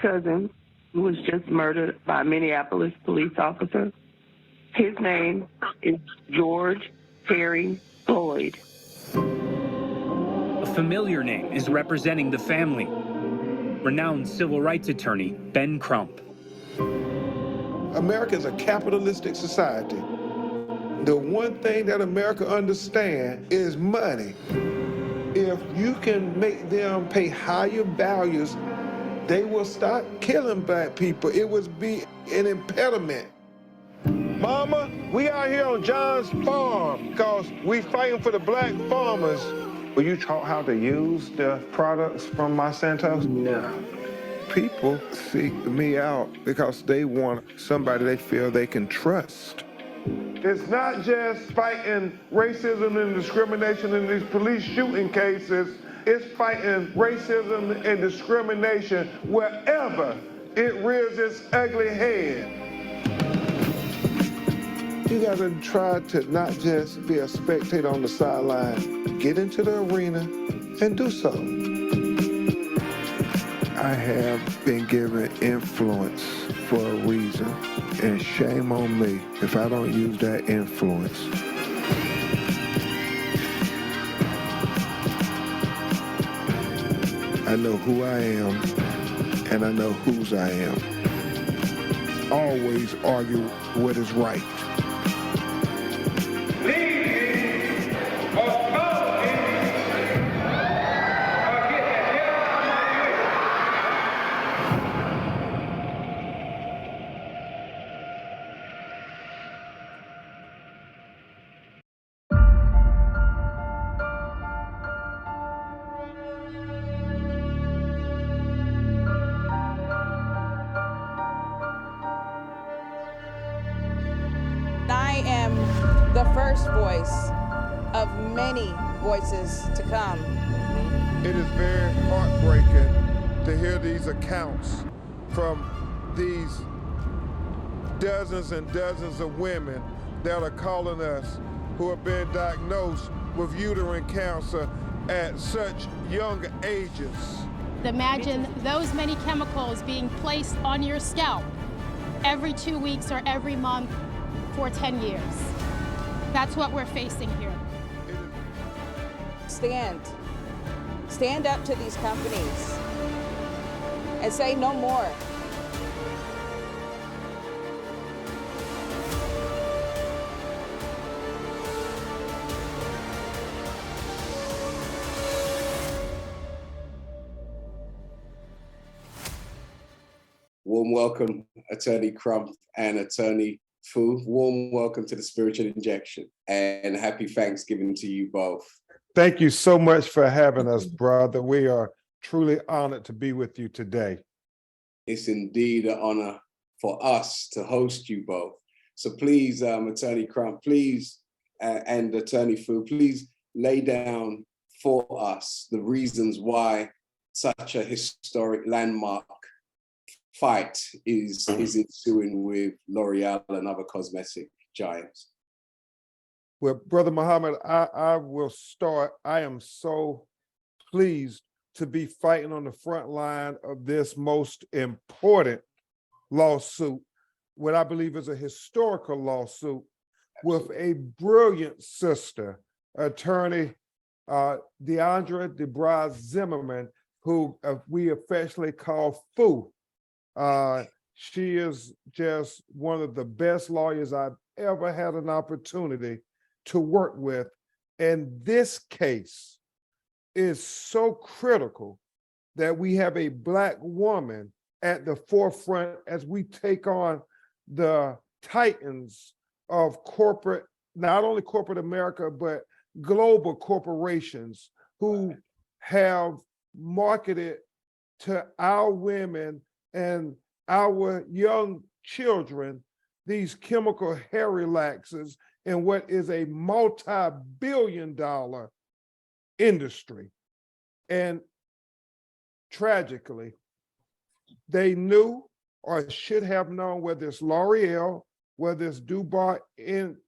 cousin who was just murdered by a Minneapolis police officer. His name is George Terry Floyd. A familiar name is representing the family. Renowned civil rights attorney Ben Crump. America is a capitalistic society. The one thing that America understands is money. If you can make them pay higher values, they will stop killing black people. It would be an impediment. Mama, we out here on John's farm because we fighting for the black farmers. Were you taught how to use the products from Monsanto? No. People seek me out because they want somebody they feel they can trust. It's not just fighting racism and discrimination in these police shooting cases. It's fighting racism and discrimination wherever it rears its ugly head. You gotta try to not just be a spectator on the sideline. Get into the arena and do so. I have been given influence for a reason, and shame on me if I don't use that influence. I know who I am, and I know whose I am. Always argue what is right. I am the first voice of many voices to come. It is very heartbreaking to hear these accounts from these dozens and dozens of women that are calling us who have been diagnosed with uterine cancer at such young ages. Imagine those many chemicals being placed on your scalp every 2 weeks or every month for 10 years. That's what we're facing here. Stand up to these companies and say no more. Warm welcome, Attorney Crump and Attorney Fu. Warm welcome to the Spiritual Injection, and happy Thanksgiving to you both. Thank you so much for having us, brother. We are truly honored to be with you today. It's indeed an honor for us to host you both. So please, Attorney Crump, please, and Attorney Fu, please lay down for us the reasons why such a historic landmark fight is ensuing with L'Oreal and other cosmetic giants. Well, Brother Muhammad, I will start. I am so pleased to be fighting on the front line of this most important lawsuit, what I believe is a historical lawsuit, with a brilliant sister, Attorney Diandra Debrosse Zimmermann, who we affectionately call Fu. She is just one of the best lawyers I've ever had an opportunity to work with. And this case is so critical that we have a Black woman at the forefront as we take on the titans of corporate, not only corporate America, but global corporations who have marketed to our women and our young children these chemical hair relaxers in what is a multi-billion-dollar industry. And tragically, they knew or should have known, whether it's L'Oreal, whether it's Dubai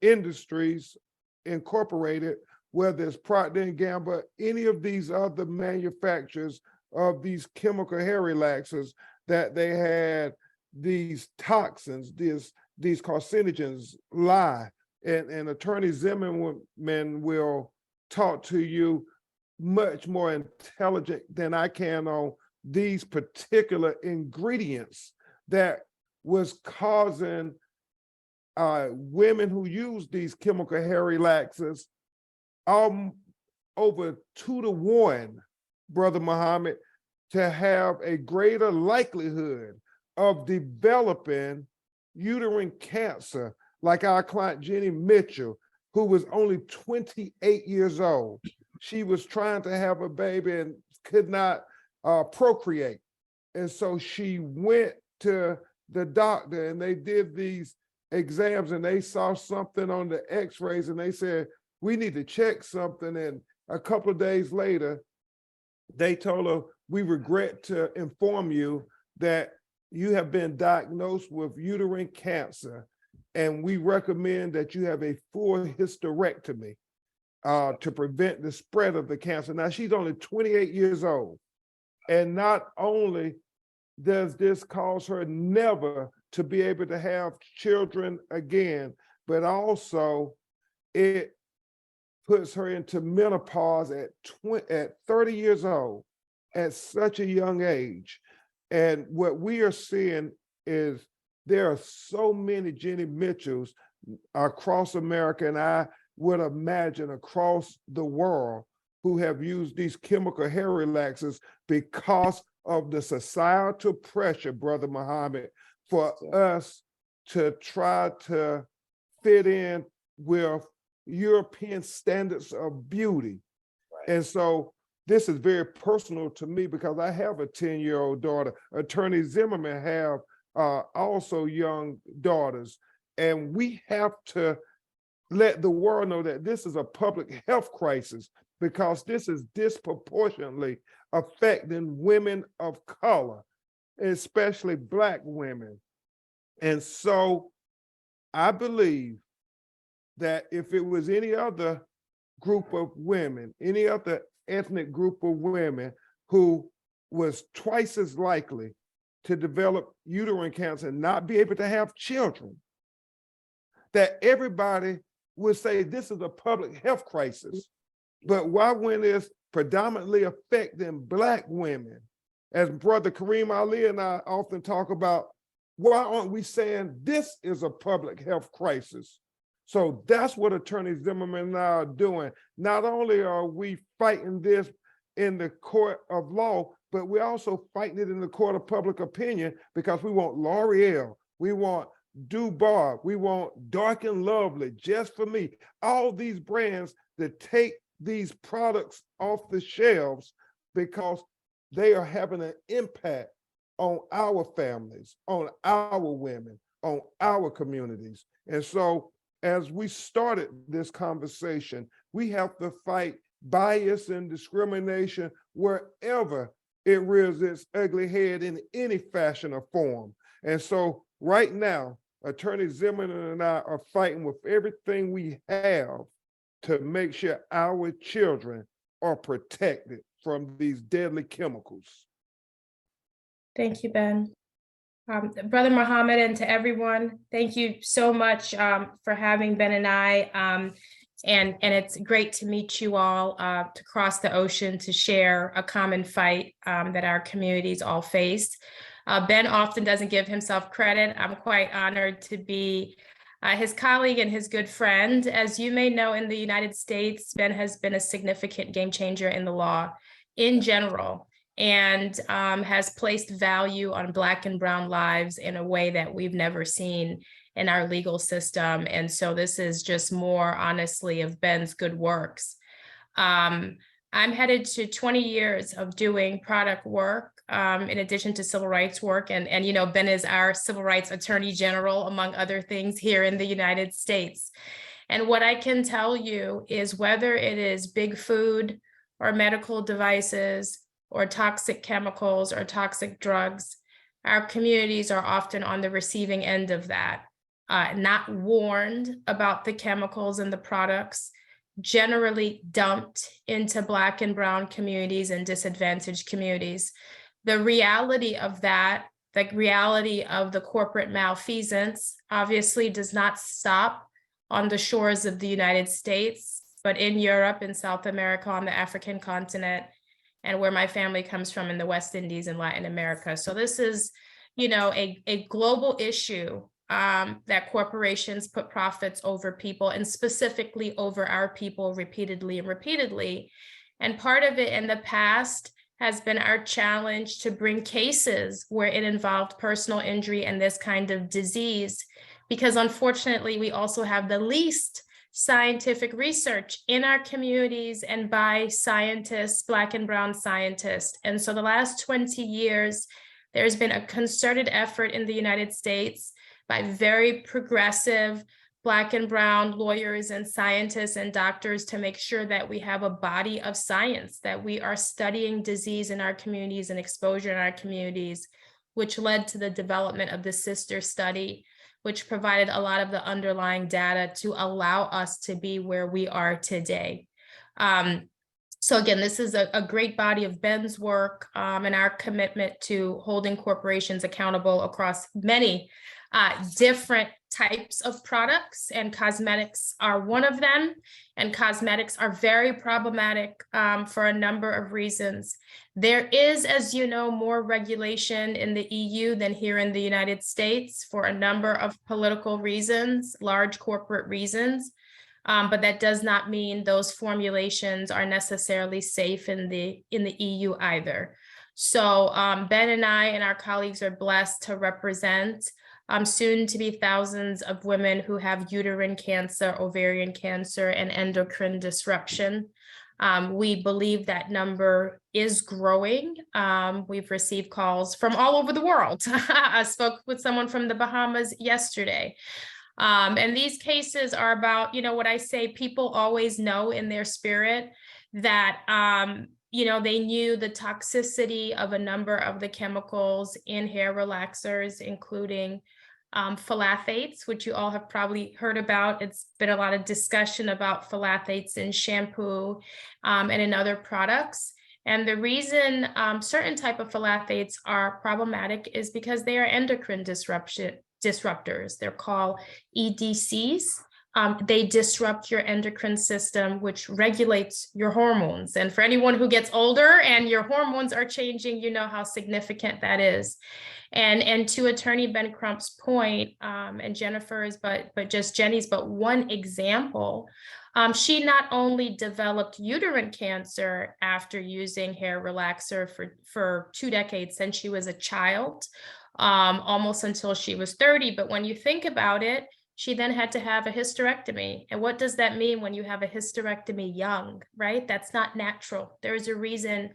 Industries Incorporated, whether it's Procter & Gamble, any of these other manufacturers of these chemical hair relaxers, that they had these toxins, these carcinogens lie. And Attorney Zimmermann will talk to you much more intelligent than I can on these particular ingredients that was causing women who use these chemical hair relaxers over 2-to-1, Brother Muhammad, to have a greater likelihood of developing uterine cancer, like our client Jenny Mitchell, who was only 28 years old. She was trying to have a baby and could not procreate. And so she went to the doctor and they did these exams and they saw something on the x-rays and they said, we need to check something. And a couple of days later, they told her, we regret to inform you that you have been diagnosed with uterine cancer, and we recommend that you have a full hysterectomy to prevent the spread of the cancer. Now, she's only 28 years old. And not only does this cause her never to be able to have children again, but also it puts her into menopause at 30 years old, at such a young age. And what we are seeing is there are so many Jenny Mitchells across America, and I would imagine across the world, who have used these chemical hair relaxers because of the societal pressure, Brother Muhammad, for us to try to fit in with European standards of beauty. Right. And so this is very personal to me because I have a 10-year-old daughter. Attorney Zimmermann have also young daughters. And we have to let the world know that this is a public health crisis, because this is disproportionately affecting women of color, especially Black women. And so I believe that if it was any other group of women, any other ethnic group of women who was twice as likely to develop uterine cancer and not be able to have children, that everybody would say this is a public health crisis. But why, when it's predominantly affecting Black women, as Brother Kareem Ali and I often talk about, why aren't we saying this is a public health crisis? So that's what Attorney Zimmermann and I are doing. Not only are we fighting this in the court of law, but we're also fighting it in the court of public opinion, because we want L'Oreal, we want Dubar, we want Dark and Lovely, Just for Me, all these brands that take these products off the shelves because they are having an impact on our families, on our women, on our communities. And so as we started this conversation, we have to fight bias and discrimination wherever it rears its ugly head in any fashion or form. And so right now, Attorney Zimmermann and I are fighting with everything we have to make sure our children are protected from these deadly chemicals. Thank you, Ben. Brother Muhammad, and to everyone, thank you so much for having Ben and I. And it's great to meet you all, to cross the ocean to share a common fight that our communities all face. Ben often doesn't give himself credit. I'm quite honored to be his colleague and his good friend. As you may know, in the United States, Ben has been a significant game changer in the law in general, and has placed value on Black and Brown lives in a way that we've never seen in our legal system. And so this is just more, honestly, of Ben's good works. I'm headed to 20 years of doing product work, in addition to civil rights work. And you know, Ben is our civil rights attorney general, among other things, here in the United States. And what I can tell you is, whether it is big food or medical devices or toxic chemicals or toxic drugs, our communities are often on the receiving end of that, not warned about the chemicals and the products, generally dumped into Black and Brown communities and disadvantaged communities. The reality of that the reality of the corporate malfeasance obviously does not stop on the shores of the United States, but in Europe, in South America, on the African continent, and where my family comes from in the West Indies and Latin America. So this is, a global issue that corporations put profits over people, and specifically over our people, repeatedly and repeatedly. And part of it in the past has been our challenge to bring cases where it involved personal injury and this kind of disease, because unfortunately, we also have the least scientific research in our communities and by scientists, Black and brown scientists. And so the last 20 years, there's been a concerted effort in the United States by very progressive Black and brown lawyers and scientists and doctors to make sure that we have a body of science, that we are studying disease in our communities and exposure in our communities, which led to the development of the sister study, which provided a lot of the underlying data to allow us to be where we are today. So again, this is a great body of Ben's work and our commitment to holding corporations accountable across many different types of products, and cosmetics are one of them. And cosmetics are very problematic for a number of reasons. There is, as you know, more regulation in the EU than here in the United States for a number of political reasons, large corporate reasons. But that does not mean those formulations are necessarily safe in the EU either. So Ben and I and our colleagues are blessed to represent soon to be thousands of women who have uterine cancer, ovarian cancer, and endocrine disruption. We believe that number is growing. We've received calls from all over the world. I spoke with someone from the Bahamas yesterday. And these cases are about, what I say, people always know in their spirit that, they knew the toxicity of a number of the chemicals in hair relaxers, including phthalates, which you all have probably heard about. It's been a lot of discussion about phthalates in shampoo and in other products. And the reason certain type of phthalates are problematic is because they are endocrine disruptors. They're called EDCs. They disrupt your endocrine system, which regulates your hormones. And for anyone who gets older and your hormones are changing, you know how significant that is. And to Attorney Ben Crump's point, and Jennifer's, but just Jenny's, but one example, she not only developed uterine cancer after using hair relaxer for 2 decades since she was a child, almost until she was 30. But when you think about it, she then had to have a hysterectomy. And what does that mean when you have a hysterectomy young, right? That's not natural. There's a reason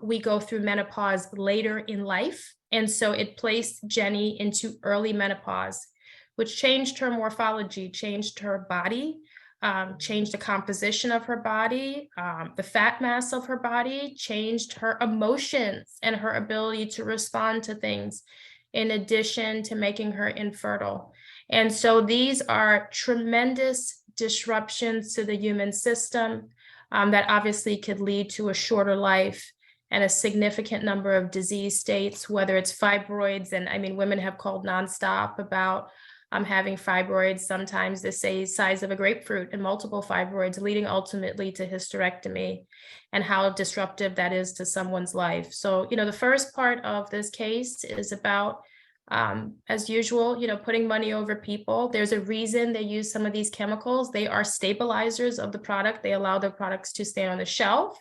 we go through menopause later in life. And so it placed Jenny into early menopause, which changed her morphology, changed her body, changed the composition of her body, the fat mass of her body, changed her emotions and her ability to respond to things, in addition to making her infertile. And so these are tremendous disruptions to the human system that obviously could lead to a shorter life and a significant number of disease states, whether it's fibroids. And I mean, women have called nonstop about having fibroids, sometimes the size of a grapefruit, and multiple fibroids, leading ultimately to hysterectomy, and how disruptive that is to someone's life. So, the first part of this case is about, as usual, putting money over people. There's a reason they use some of these chemicals. They are stabilizers of the product. They allow the products to stay on the shelf.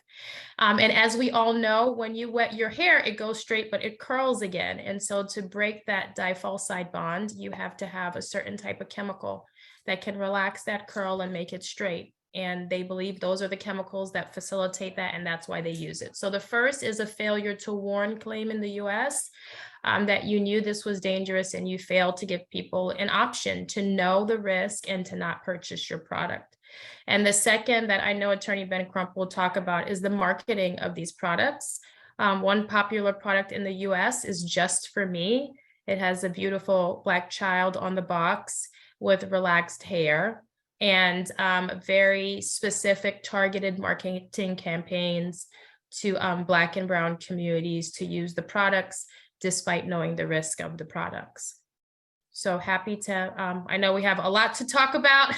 And as we all know, when you wet your hair, it goes straight, but it curls again. And so to break that disulfide bond, you have to have a certain type of chemical that can relax that curl and make it straight. And they believe those are the chemicals that facilitate that, and that's why they use it. So the first is a failure to warn claim in the US, that you knew this was dangerous and you failed to give people an option to know the risk and to not purchase your product. And the second that I know Attorney Ben Crump will talk about is the marketing of these products. One popular product in the US is Just For Me. It has a beautiful Black child on the box with relaxed hair, and very specific targeted marketing campaigns to Black and brown communities to use the products despite knowing the risk of the products. So happy to, I know we have a lot to talk about,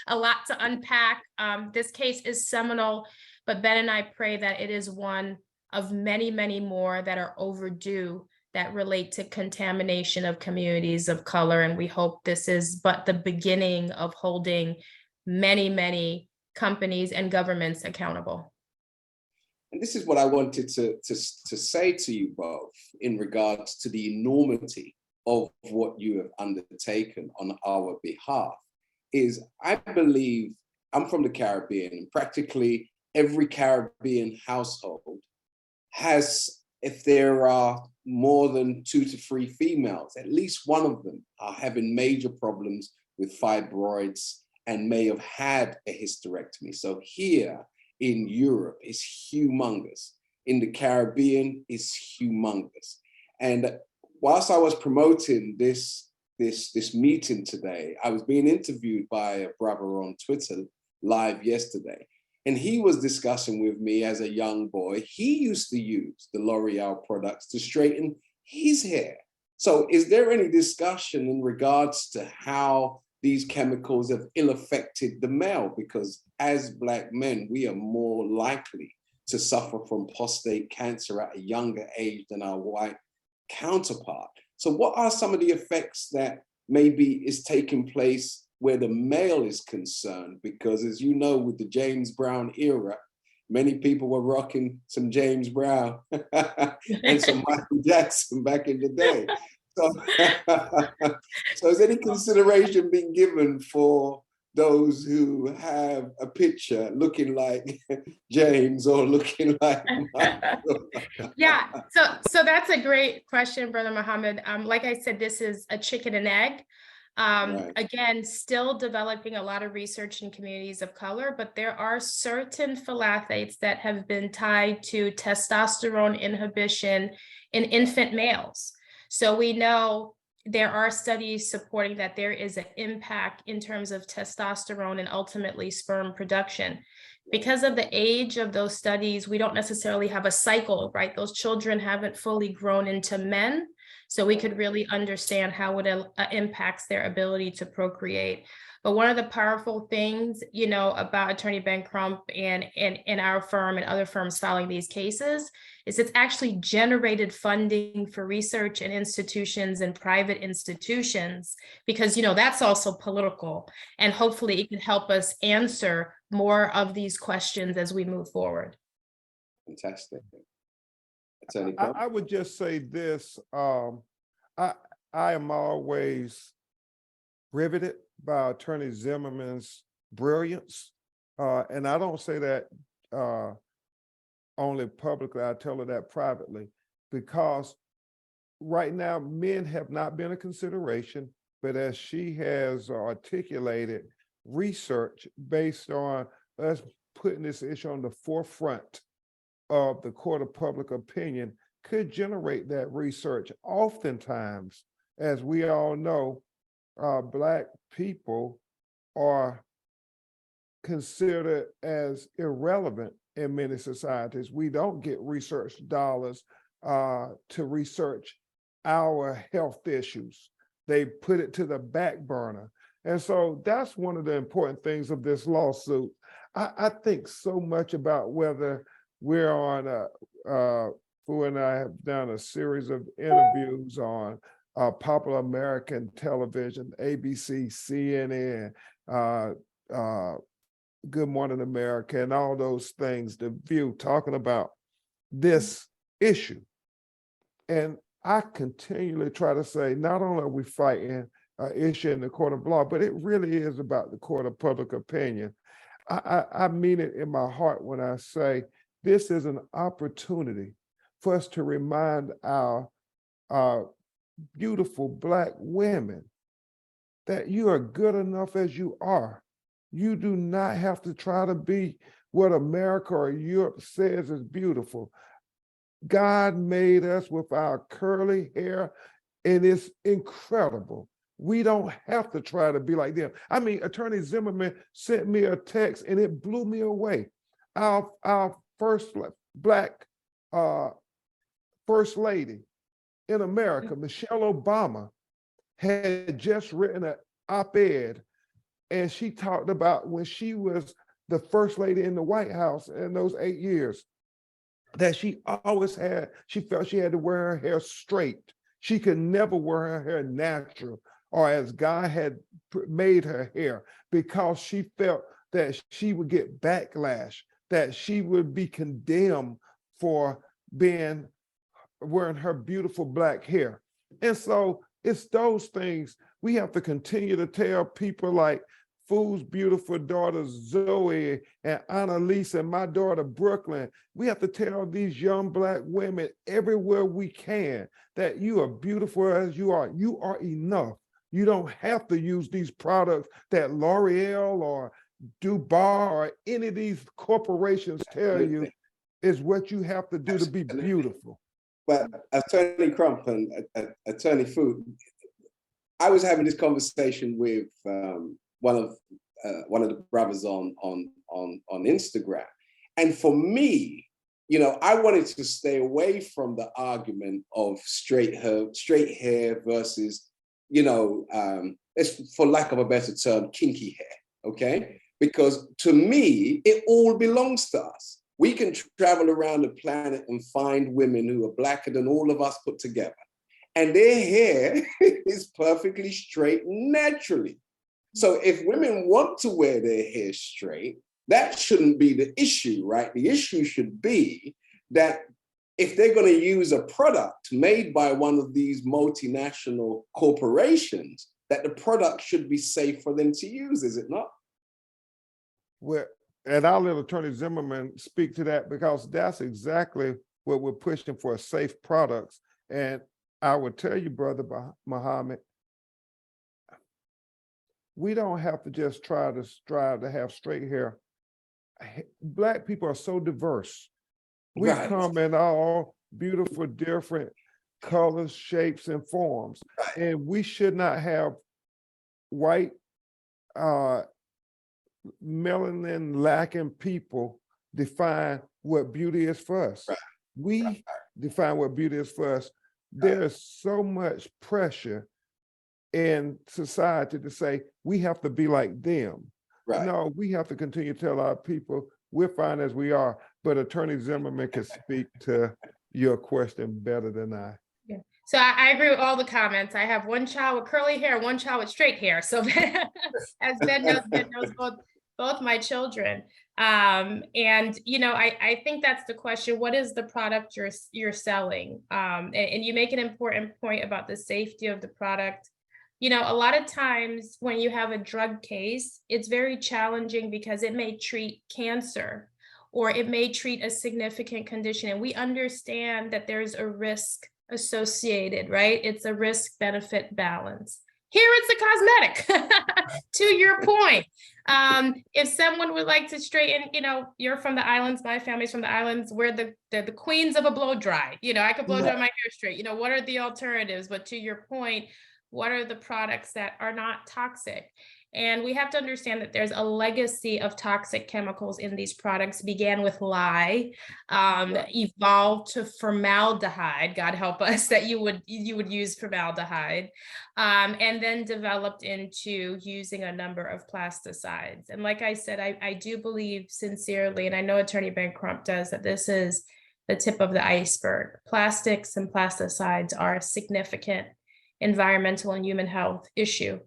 a lot to unpack. This case is seminal, but Ben and I pray that it is one of many, many more that are overdue that relate to contamination of communities of color. And we hope this is but the beginning of holding many, many companies and governments accountable. And this is what I wanted to say to you both in regards to the enormity of what you have undertaken on our behalf. Is I believe, I'm from the Caribbean, and practically every Caribbean household has, if there are more than 2 to 3 females, at least one of them are having major problems with fibroids and may have had a hysterectomy. So here in Europe is humongous. In the Caribbean is humongous. And whilst I was promoting this meeting today, I was being interviewed by a brother on Twitter live yesterday. And he was discussing with me as a young boy, he used to use the L'Oreal products to straighten his hair. So is there any discussion in regards to how these chemicals have ill affected the male? Because as Black men, we are more likely to suffer from prostate cancer at a younger age than our white counterpart. So what are some of the effects that maybe is taking place where the male is concerned? Because as you know, with the James Brown era, many people were rocking some James Brown and some Michael Jackson back in the day. So has any consideration been given for those who have a picture looking like James or looking like Michael? Yeah, so that's a great question, Brother Muhammad. Like I said, this is a chicken and egg. Right. Again, still developing a lot of research in communities of color, but there are certain phthalates that have been tied to testosterone inhibition in infant males. So we know there are studies supporting that there is an impact in terms of testosterone and ultimately sperm production. Because of the age of those studies, we don't necessarily have a cycle, right? Those children haven't fully grown into men. So we could really understand how it impacts their ability to procreate. But one of the powerful things, you know, about Attorney Ben Crump and our firm and other firms filing these cases is it's actually generated funding for research and institutions and private institutions, because, you know, that's also political. And hopefully it can help us answer more of these questions as we move forward. Fantastic. I would just say this, I am always riveted by Attorney Zimmerman's brilliance. And I don't say that only publicly, I tell her that privately, because right now men have not been a consideration, but as she has articulated, research based on us putting this issue on the forefront of the court of public opinion could generate that research. Oftentimes, as we all know, Black people are considered as irrelevant in many societies. We don't get research dollars to research our health issues. They put it to the back burner. And so that's one of the important things of this lawsuit. I think so much about whether we're on, Fu and I have done a series of interviews on popular American television, ABC, CNN, Good Morning America, and all those things, The View, talking about this issue. And I continually try to say, not only are we fighting an issue in the court of law, but it really is about the court of public opinion. I mean it in my heart when I say this is an opportunity for us to remind our beautiful Black women that you are good enough as you are. You do not have to try to be what America or Europe says is beautiful. God made us with our curly hair, and it's incredible. We don't have to try to be like them. I mean, Attorney Zimmermann sent me a text and it blew me away. Our first Black First Lady in America. Michelle Obama had just written an op-ed, and she talked about when she was the first lady in the White House in those 8 years, that she felt she had to wear her hair straight. She could never wear her hair natural or as God had made her hair, because she felt that she would get backlash, that she would be condemned for wearing her beautiful black hair. And so it's those things we have to continue to tell people, like Foo's beautiful daughter Zoe and Annalise and my daughter Brooklyn. We have to tell these young Black women everywhere we can that you are beautiful as you are. You are enough. You don't have to use these products that L'Oreal or Dubai or any of these corporations tell you is what you have to do to be beautiful. But Attorney Crump and Attorney Fu, I was having this conversation with one of the brothers on Instagram, and for me, I wanted to stay away from the argument of straight hair versus, it's, for lack of a better term, kinky hair. Okay, because to me, it all belongs to us. We can travel around the planet and find women who are blacker than all of us put together, and their hair is perfectly straight naturally. So if women want to wear their hair straight, that shouldn't be the issue, right? The issue should be that if they're going to use a product made by one of these multinational corporations, that the product should be safe for them to use, is it not? Well, and I'll let Attorney Zimmermann speak to that, because that's exactly what we're pushing for, safe products. And I would tell you, Brother Muhammad, we don't have to just strive to have straight hair. Black people are so diverse. We come in all beautiful, different colors, shapes, and forms. And we should not have white, melanin lacking people define what beauty is for us. We define what beauty is for us. There's so much pressure in society to say we have to be like them. No, we have to continue to tell our people we're fine as we are. But Attorney Zimmermann can speak to your question better than I. Yeah. So I agree with all the comments. I have one child with curly hair, one child with straight hair. So as Ben knows both my children. And I think that's the question. What is the product you're selling? And you make an important point about the safety of the product. A lot of times when you have a drug case, it's very challenging because it may treat cancer or it may treat a significant condition. And we understand that there's a risk associated, right? It's a risk-benefit balance. Here it's a cosmetic, to your point. If someone would like to straighten, you're from the islands, my family's from the islands, we're the queens of a blow dry. I could blow dry my hair straight. What are the alternatives? But to your point, what are the products that are not toxic? And we have to understand that there's a legacy of toxic chemicals in these products. Began with lye, evolved to formaldehyde. God help us that you would use formaldehyde, and then developed into using a number of plasticides. And like I said, I do believe sincerely, and I know Attorney Ben Crump does, that this is the tip of the iceberg. Plastics and plasticides are a significant environmental and human health issue.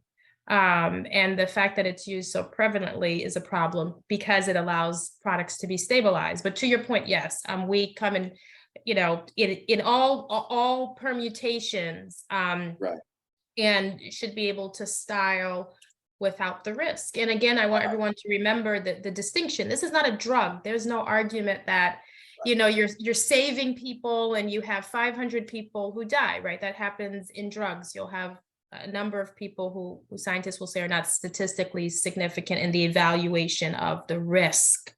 And the fact that it's used so prevalently is a problem because it allows products to be stabilized. But to your point, yes, we come in, in all permutations, and should be able to style without the risk. And again, I want everyone to remember that the distinction. This is not a drug. There's no argument that you're saving people and you have 500 people who die, right? That happens in drugs. You'll have a number of people who scientists will say are not statistically significant in the evaluation of the risk.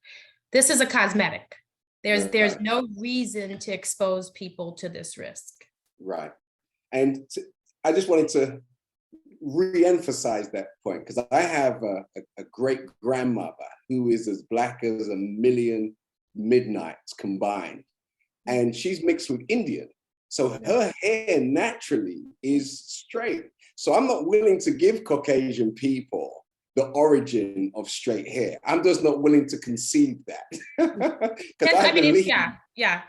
This is a cosmetic. There's no reason to expose people to this risk. Right. And I just wanted to re-emphasize that point, because I have a great grandmother who is as black as a million midnights combined, and she's mixed with Indian. So her hair naturally is straight. So I'm not willing to give Caucasian people the origin of straight hair. I'm just not willing to concede that. I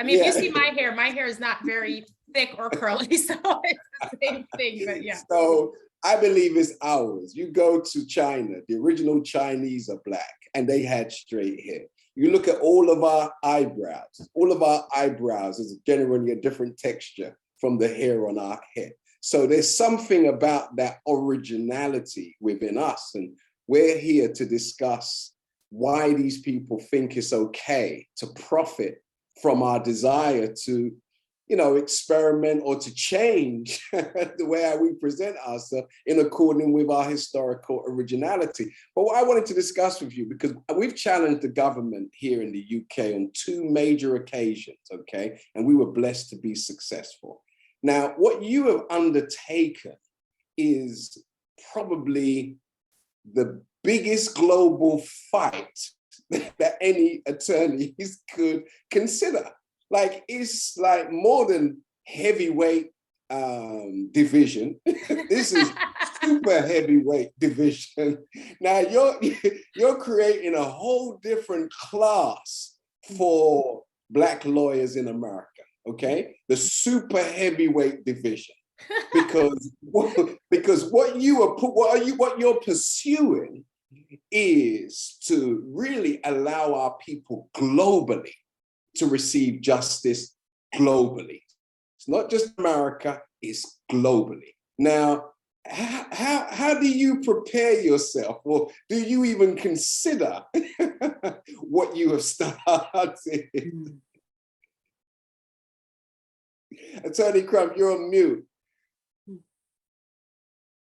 mean, if you see my hair is not very thick or curly, so it's the same thing, but yeah. So I believe it's ours. You go to China, the original Chinese are black and they had straight hair. You look at all of our eyebrows. All of our eyebrows is generally a different texture from the hair on our head. So there's something about that originality within us. And we're here to discuss why these people think it's okay to profit from our desire to, you know, experiment or to change the way we present ourselves in accordance with our historical originality. But what I wanted to discuss with you, because we've challenged the government here in the UK on 2 major occasions, okay? And we were blessed to be successful. Now, what you have undertaken is probably the biggest global fight that any attorneys could consider. Like, it's like more than heavyweight division. This is super heavyweight division. Now you're creating a whole different class for Black lawyers in America, okay? The super heavyweight division. Because what you're pursuing is to really allow our people globally to receive justice globally. It's not just America, it's globally. Now, how do you prepare yourself, or do you even consider what you have started? Attorney Crump, you're on mute.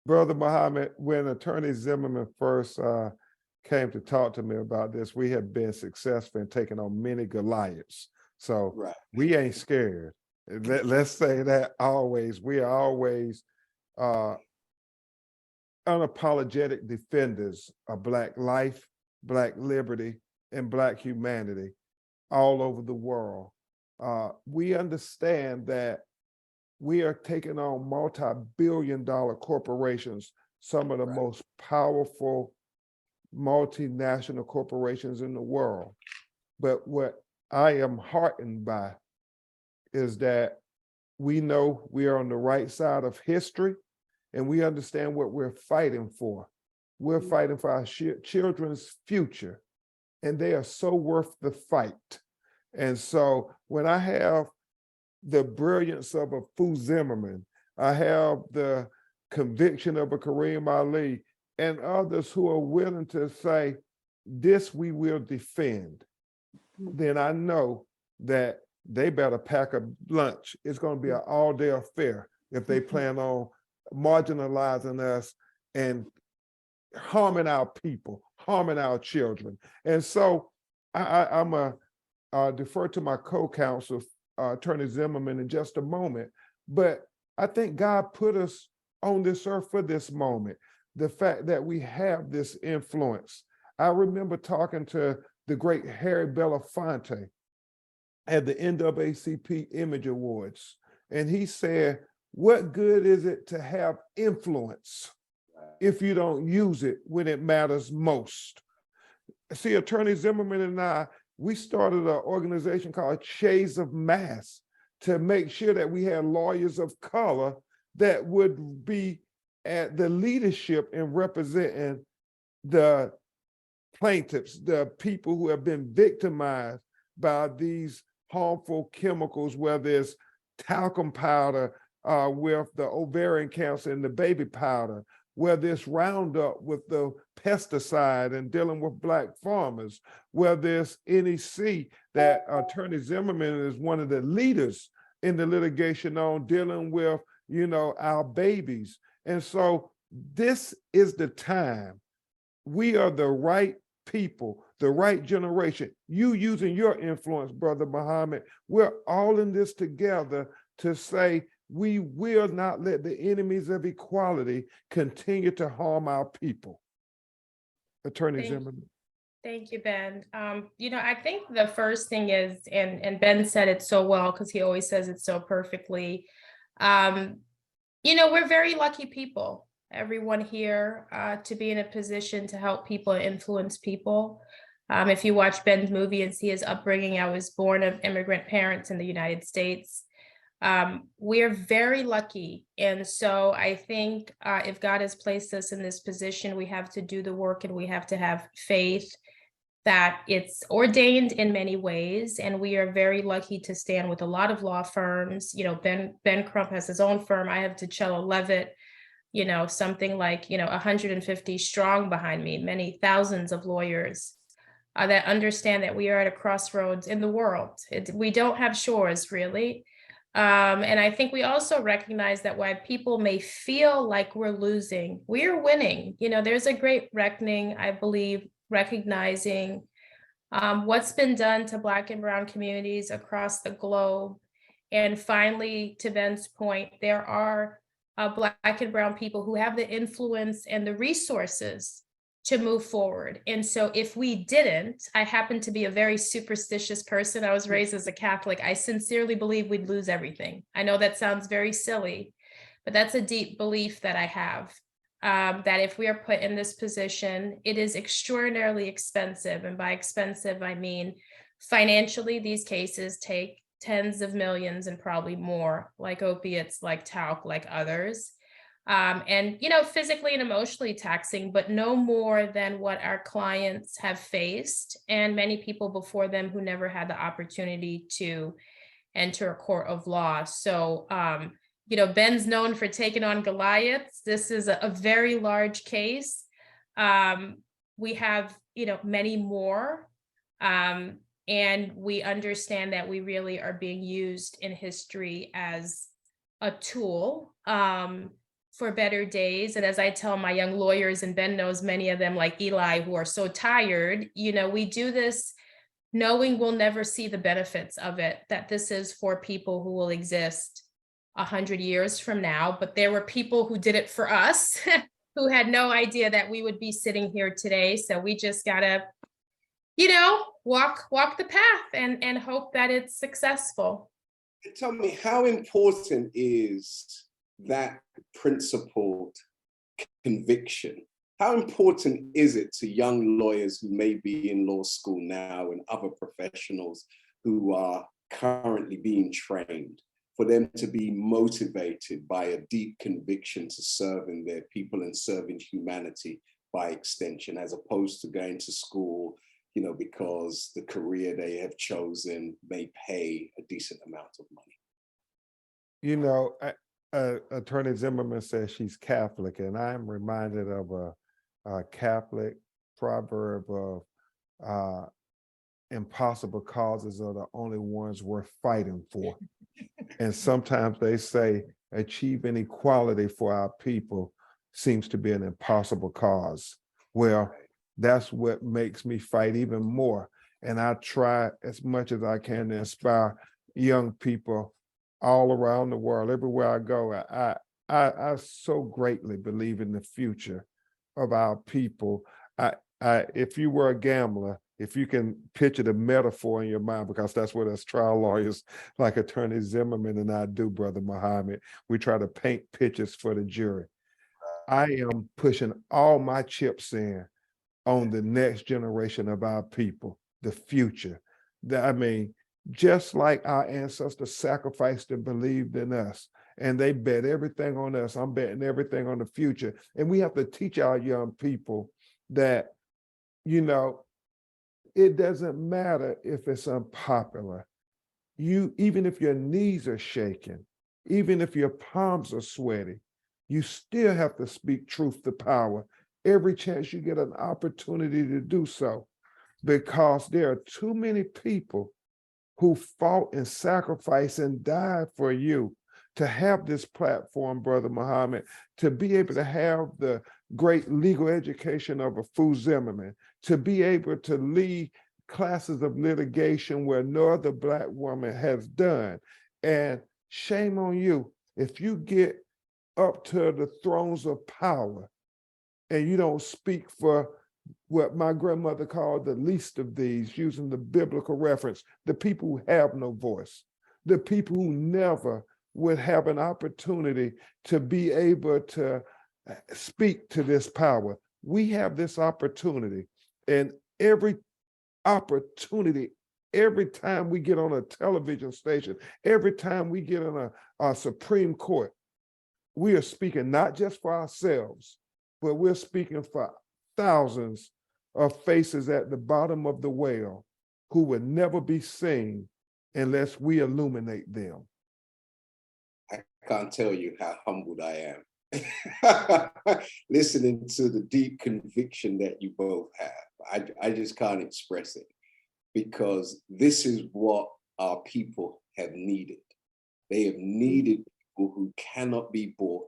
Brother Muhammad, when Attorney Zimmermann first came to talk to me about this, we have been successful in taking on many Goliaths. So we ain't scared. Let's say that always. We are always unapologetic defenders of Black life, Black liberty, and Black humanity all over the world. We understand that we are taking on multi-billion-dollar corporations, some of the most powerful multinational corporations in the world. But what I am heartened by is that we know we are on the right side of history, and we understand what we're fighting for. We're fighting for our children's future, and they are so worth the fight. And so when I have the brilliance of a Fu Zimmermann, I have the conviction of a Kareem Ali, and others who are willing to say, this we will defend, then I know that they better pack a lunch. It's going to be an all-day affair if they plan on marginalizing us and harming our people, harming our children. And so I'm going to defer to my co-counsel, Attorney Zimmermann, in just a moment. But I think God put us on this earth for this moment. The fact that we have this influence. I remember talking to the great Harry Belafonte at the NAACP Image Awards, and he said, what good is it to have influence if you don't use it when it matters most? See, Attorney Zimmermann and I, we started an organization called Shades of Mass to make sure that we had lawyers of color that would be at the leadership in representing the plaintiffs, the people who have been victimized by these harmful chemicals, whether it's talcum powder with the ovarian cancer and the baby powder, whether it's Roundup with the pesticide and dealing with Black farmers, whether it's NEC that Attorney Zimmermann is one of the leaders in the litigation on dealing with, you know, our babies. And so this is the time. We are the right people, the right generation. You using your influence, Brother Muhammad. We're all in this together to say we will not let the enemies of equality continue to harm our people. Attorney Zimmermann. Thank you, Ben. I think the first thing is, and Ben said it so well because he always says it so perfectly. We're very lucky people, everyone here, to be in a position to help people and influence people. If you watch Ben's movie and see his upbringing, I was born of immigrant parents in the United States. We're very lucky. And so I think if God has placed us in this position, we have to do the work and we have to have faith that it's ordained in many ways. And we are very lucky to stand with a lot of law firms. Ben Crump has his own firm. I have Ticello Levitt, something like, 150 strong behind me, many thousands of lawyers that understand that we are at a crossroads in the world. We don't have shores, really. And I think we also recognize that while people may feel like we're losing, we're winning. There's a great reckoning, I believe, recognizing what's been done to Black and Brown communities across the globe. And finally, to Ben's point, there are Black and Brown people who have the influence and the resources to move forward. And so if we didn't, I happen to be a very superstitious person. I was raised as a Catholic. I sincerely believe we'd lose everything. I know that sounds very silly, but that's a deep belief that I have. That if we are put in this position, it is extraordinarily expensive. And by expensive, I mean financially, these cases take tens of millions and probably more, like opiates, like talc, like others. And physically and emotionally taxing, but no more than what our clients have faced, and many people before them who never had the opportunity to enter a court of law. So, Ben's known for taking on Goliaths. This is a very large case. We have, many more. And we understand that we really are being used in history as a tool for better days. And as I tell my young lawyers, and Ben knows many of them, like Eli, who are so tired, we do this knowing we'll never see the benefits of it, that this is for people who will exist 100 years from now. But there were people who did it for us who had no idea that we would be sitting here today. So we just gotta, walk the path and hope that it's successful. Tell me, how important is that principled conviction? How important is it to young lawyers who may be in law school now and other professionals who are currently being trained, for them to be motivated by a deep conviction to serving their people and serving humanity by extension, as opposed to going to school, because the career they have chosen may pay a decent amount of money? Attorney Zimmermann says she's Catholic, and I'm reminded of a Catholic proverb of impossible causes are the only ones worth fighting for. And sometimes they say achieving equality for our people seems to be an impossible cause. Well, that's what makes me fight even more. And I try as much as I can to inspire young people all around the world, everywhere I go. I so greatly believe in the future of our people. If you were a gambler, if you can picture the metaphor in your mind, because that's what us trial lawyers like Attorney Zimmermann and I do, Brother Muhammad, we try to paint pictures for the jury. I am pushing all my chips in on the next generation of our people, the future. Just like our ancestors sacrificed and believed in us, and they bet everything on us, I'm betting everything on the future. And we have to teach our young people that, it doesn't matter if it's unpopular. Even if your knees are shaking, even if your palms are sweaty, you still have to speak truth to power every chance you get an opportunity to do so, because there are too many people who fought and sacrificed and died for you to have this platform, Brother Muhammad, to be able to have the great legal education of a Fu Zimmermann, to be able to lead classes of litigation where no other Black woman has done. And shame on you if you get up to the thrones of power and you don't speak for what my grandmother called the least of these, using the biblical reference, the people who have no voice, the people who never would have an opportunity to be able to speak to this power. We have this opportunity, and every opportunity, every time we get on a television station, every time we get on a Supreme Court, we are speaking not just for ourselves, but we're speaking for thousands of faces at the bottom of the well who will never be seen unless we illuminate them. I can't tell you how humbled I am listening to the deep conviction that you both have. I just can't express it, because this is what our people have needed. They have needed people who cannot be bought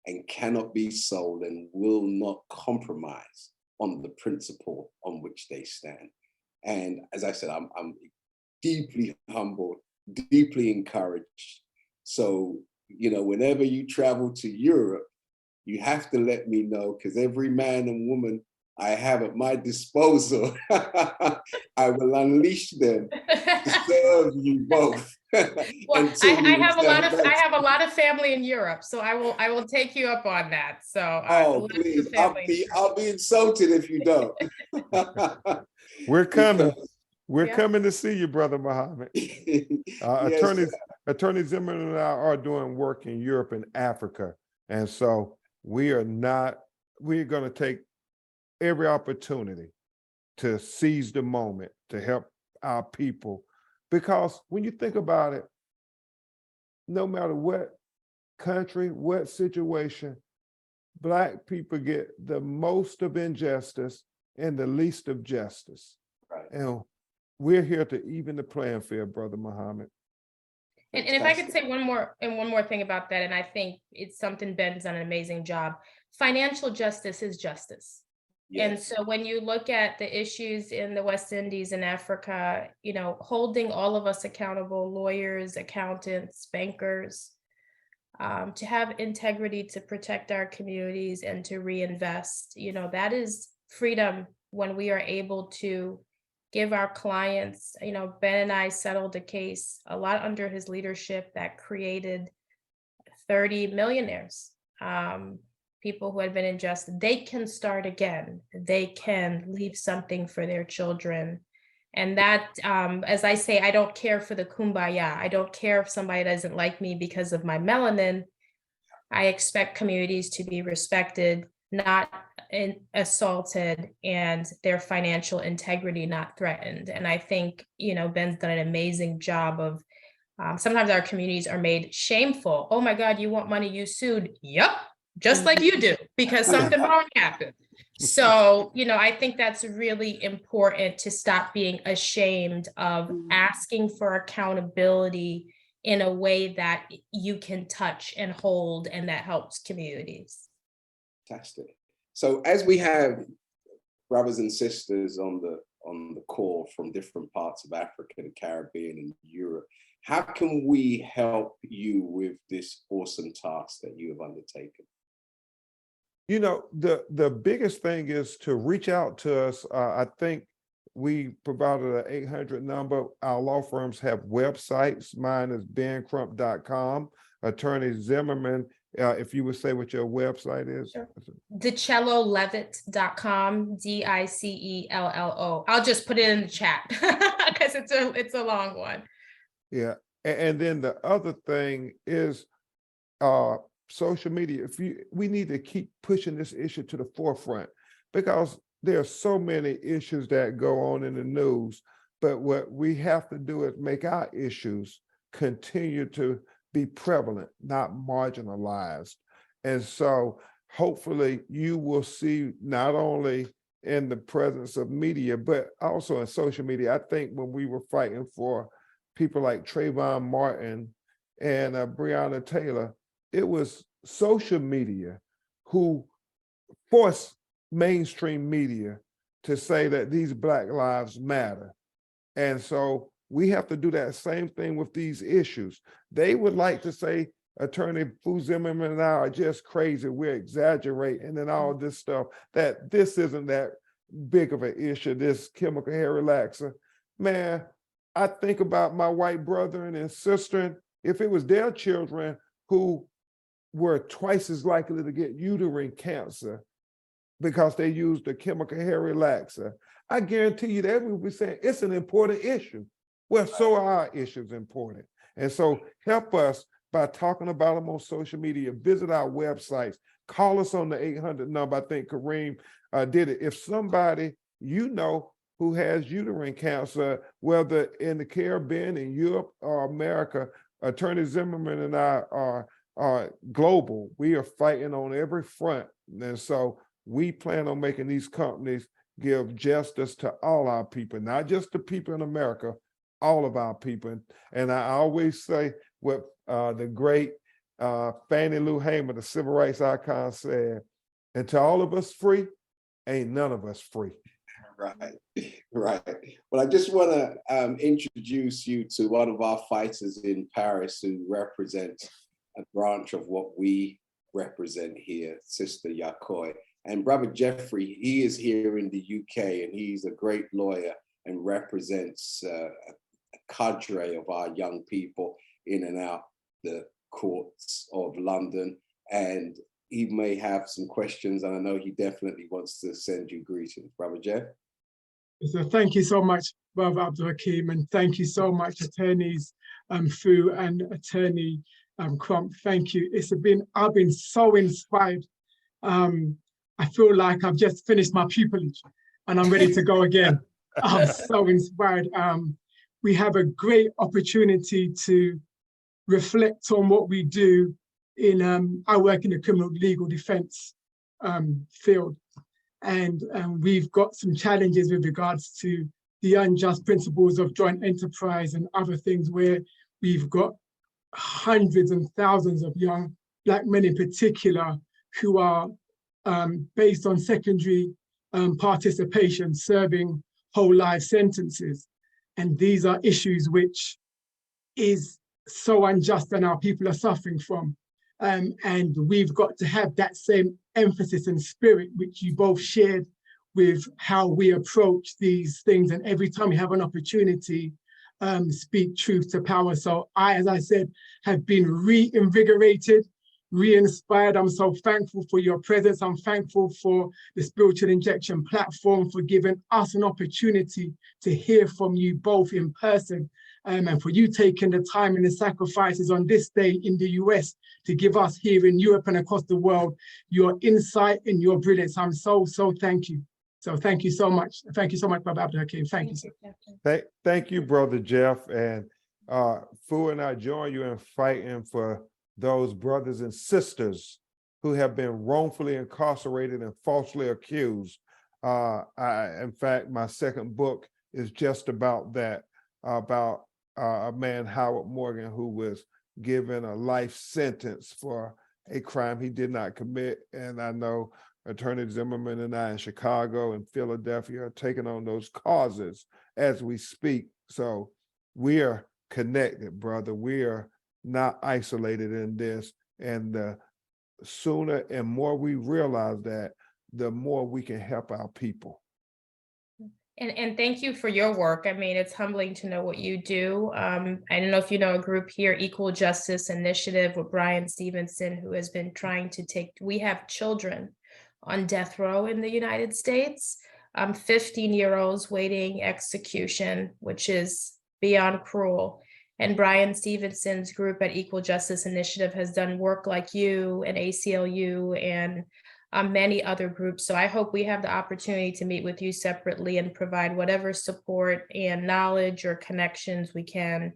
and cannot be sold and will not compromise on the principle on which they stand. And as I said, I'm deeply humbled, deeply encouraged. So, you know, whenever you travel to Europe, you have to let me know, because every man and woman I have at my disposal, I will unleash them to serve you both. Well, I have a lot of family in Europe, so I will take you up on that. So oh, please, I'll be insulted if you don't. We're coming. We're coming to see you, Brother Muhammad. Yes, Attorney Zimmermann and I are doing work in Europe and Africa. And so we're going to take every opportunity to seize the moment to help our people. Because when you think about it, no matter what country, what situation, Black people get the most of injustice and the least of justice. right. And we're here to even the playing field, Brother Muhammad. And if I could say one more thing about that, and I think it's something Ben's done an amazing job. Financial justice is justice. Yes. And so when you look at the issues in the West Indies and Africa, you know, holding all of us accountable, lawyers, accountants, bankers, to have integrity to protect our communities and to reinvest, you know, that is freedom when we are able to give our clients, you know, Ben and I settled a case a lot under his leadership that created 30 millionaires, people who had been unjust. They can start again. They can leave something for their children. And that, as I say, I don't care for the kumbaya. I don't care if somebody doesn't like me because of my melanin. I expect communities to be respected, not assaulted, and their financial integrity not threatened. And I think, you know, Ben's done an amazing job of, sometimes our communities are made shameful. Oh my God, you want money, you sued. Yep, just like you do, because something wrong happened. So, you know, I think that's really important to stop being ashamed of asking for accountability in a way that you can touch and hold, and that helps communities. Fantastic. So as we have brothers and sisters on the call from different parts of Africa, the Caribbean, and Europe, how can we help you with this awesome task that you have undertaken? You know, the biggest thing is to reach out to us. I think we provided an 800 number. Our law firms have websites. Mine is bencrump.com. Attorney Zimmermann, if you would say what your website is. Sure. DicelloLevitt.com, DICELLO. I'll just put it in the chat because it's a long one. Yeah. And then the other thing is social media. We need to keep pushing this issue to the forefront, because there are so many issues that go on in the news, but what we have to do is make our issues continue to be prevalent, not marginalized. And so hopefully you will see, not only in the presence of media, but also in social media. I think when we were fighting for people like Trayvon Martin and Breonna Taylor, it was social media who forced mainstream media to say that these Black lives matter. And so we have to do that same thing with these issues. They would like to say, Attorney Zimmermann and I are just crazy, we're exaggerating and all this stuff, that this isn't that big of an issue, this chemical hair relaxer. Man, I think about my white brother and sister, if it was their children who were twice as likely to get uterine cancer because they used the chemical hair relaxer, I guarantee you that we would be saying it's an important issue. Well, so are our issues important. And so help us by talking about them on social media, visit our websites, call us on the 800 number. I think Kareem did it. If somebody you know who has uterine cancer, whether in the Caribbean, in Europe, or America, Attorney Zimmermann and I are global. We are fighting on every front. And so we plan on making these companies give justice to all our people, not just the people in America, all of our people. And I always say what the great Fannie Lou Hamer, the civil rights icon, said, and to all of us free, ain't none of us free. Right, right. Well, I just want to introduce you to one of our fighters in Paris who represents a branch of what we represent here, Sister Yakoy. And Brother Jeffrey, he is here in the UK, and he's a great lawyer and represents a cadre of our young people in and out the courts of London. And he may have some questions, and I know he definitely wants to send you greetings. Brother Jeff? So thank you so much, Brother Abdul Hakim, and thank you so much, attorneys Fu and attorney Crump. Thank you. I've been so inspired. I feel like I've just finished my pupillage and I'm ready to go again. I'm so inspired. We have a great opportunity to reflect on what we do in, I work in the criminal legal defense field. And we've got some challenges with regards to the unjust principles of joint enterprise and other things where we've got hundreds and thousands of young Black men in particular who are based on secondary participation, serving whole life sentences. And these are issues which is so unjust and our people are suffering from. And we've got to have that same emphasis and spirit, which you both shared with how we approach these things. And every time we have an opportunity, speak truth to power. So I, as I said, have been reinvigorated, re-inspired. I'm so thankful for your presence. I'm thankful for the Spiritual Injection platform for giving us an opportunity to hear from you both in person. And for you taking the time and the sacrifices on this day in the US to give us here in Europe and across the world, your insight and your brilliance. I'm so thank you. So thank you so much. Thank you so much, Brother Abdul Hakim. Thank you, sir. Thank you, Brother Jeff. And Fu and I join you in fighting for those brothers and sisters who have been wrongfully incarcerated and falsely accused. In fact, my second book is just about that, about a man, Howard Morgan, who was given a life sentence for a crime he did not commit. And I know Attorney Zimmermann and I in Chicago and Philadelphia are taking on those causes as we speak. So we are connected, brother. We are not isolated in this. And the sooner and more we realize that, the more we can help our people. And thank you for your work. I mean, it's humbling to know what you do. I don't know if you know a group here, Equal Justice Initiative with Bryan Stevenson, who has been trying to we have children on death row in the United States, 15-year-olds waiting execution, which is beyond cruel. And Bryan Stevenson's group at Equal Justice Initiative has done work like you and ACLU and many other groups. So I hope we have the opportunity to meet with you separately and provide whatever support and knowledge or connections we can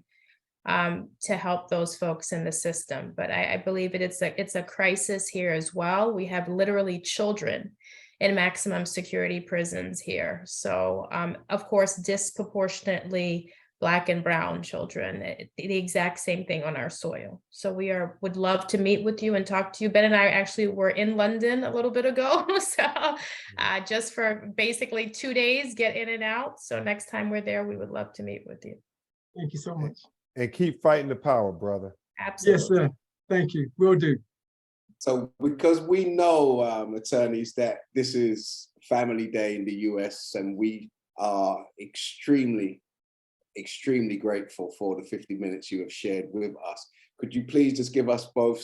to help those folks in the system. But I believe it's a crisis here as well. We have literally children in maximum security prisons here. So of course, disproportionately Black and brown children, the exact same thing on our soil. So would love to meet with you and talk to you. Ben and I actually were in London a little bit ago. So just for basically 2 days, get in and out. So next time we're there, we would love to meet with you. Thank you so much. And keep fighting the power, brother. Absolutely. Yes, sir. Thank you. Will do. So because we know, attorneys, that this is Family Day in the US, and we are extremely, extremely grateful for the 50 minutes you have shared with us. Could you please just give us both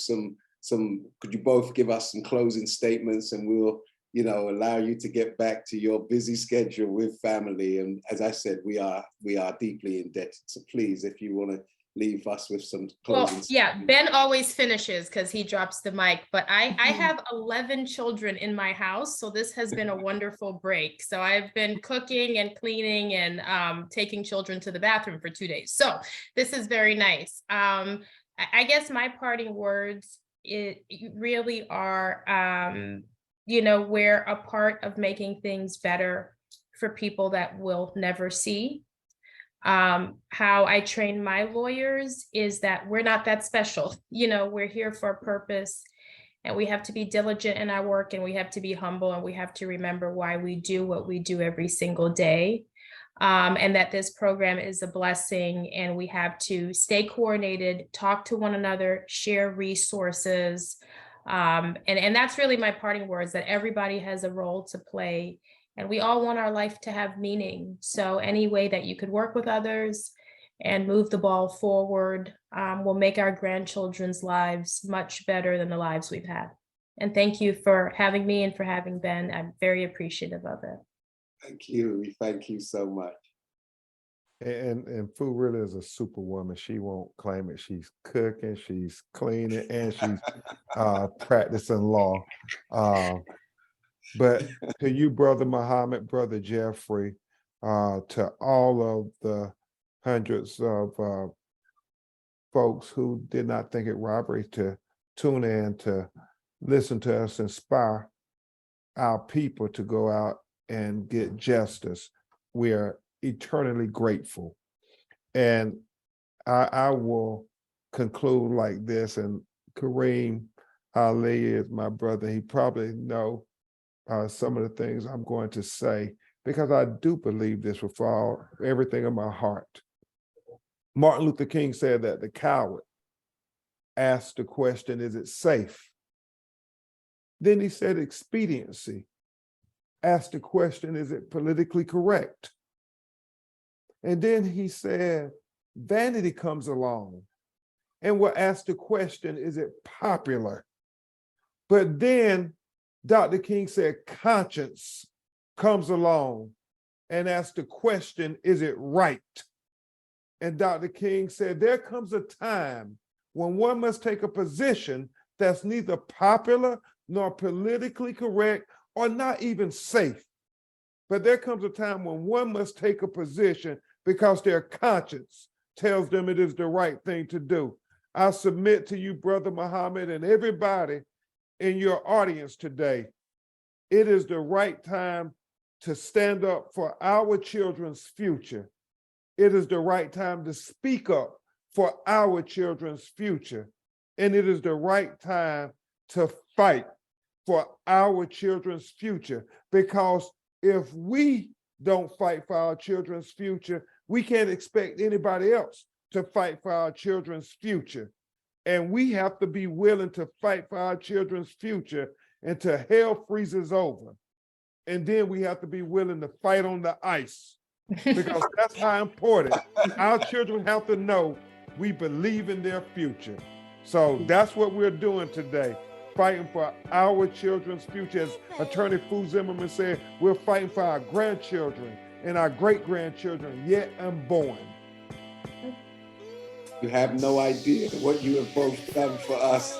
could you both give us some closing statements, and we'll, allow you to get back to your busy schedule with family. And as I said, we are deeply indebted. So please, if you want to leave us with some closing Well, yeah, statements. Ben always finishes because he drops the mic, but I have 11 children in my house, so this has been a wonderful break. So I've been cooking and cleaning and taking children to the bathroom for 2 days. So this is very nice. I guess my parting words really are, we're a part of making things better for people that we'll never see. How I train my lawyers is that we're not that special. We're here for a purpose, and we have to be diligent in our work, and we have to be humble, and we have to remember why we do what we do every single day. And that this program is a blessing, and we have to stay coordinated, talk to one another, share resources. And that's really my parting words, that everybody has a role to play, and we all want our life to have meaning. So any way that you could work with others and move the ball forward will make our grandchildren's lives much better than the lives we've had. And thank you for having me and for having Ben. I'm very appreciative of it. Thank you. We thank you so much. And Fu really is a superwoman. She won't claim it. She's cooking, she's cleaning, and she's practicing law. But to you, Brother Muhammad, Brother Jeffrey, to all of the hundreds of folks who did not think it robbery to tune in to listen to us inspire our people to go out and get justice, we are eternally grateful. And I will conclude like this, and Kareem Ali is my brother. He probably know some of the things I'm going to say, because I do believe this with everything in my heart. Martin Luther King said that the coward asked the question, is it safe? Then he said expediency asked the question, is it politically correct? And then he said, vanity comes along and will ask the question, is it popular? But then Dr. King said, conscience comes along and asks the question, is it right? And Dr. King said, there comes a time when one must take a position that's neither popular nor politically correct or not even safe. But there comes a time when one must take a position because their conscience tells them it is the right thing to do. I submit to you, Brother Muhammad, and everybody in your audience today, it is the right time to stand up for our children's future. It is the right time to speak up for our children's future. And it is the right time to fight for our children's future. Because if we don't fight for our children's future, we can't expect anybody else to fight for our children's future. And we have to be willing to fight for our children's future until hell freezes over. And then we have to be willing to fight on the ice, because that's how important. Our children have to know we believe in their future. So that's what we're doing today, fighting for our children's future. As Attorney Fu Zimmermann said, we're fighting for our grandchildren and our great-grandchildren yet unborn. You have no idea what you have both done for us.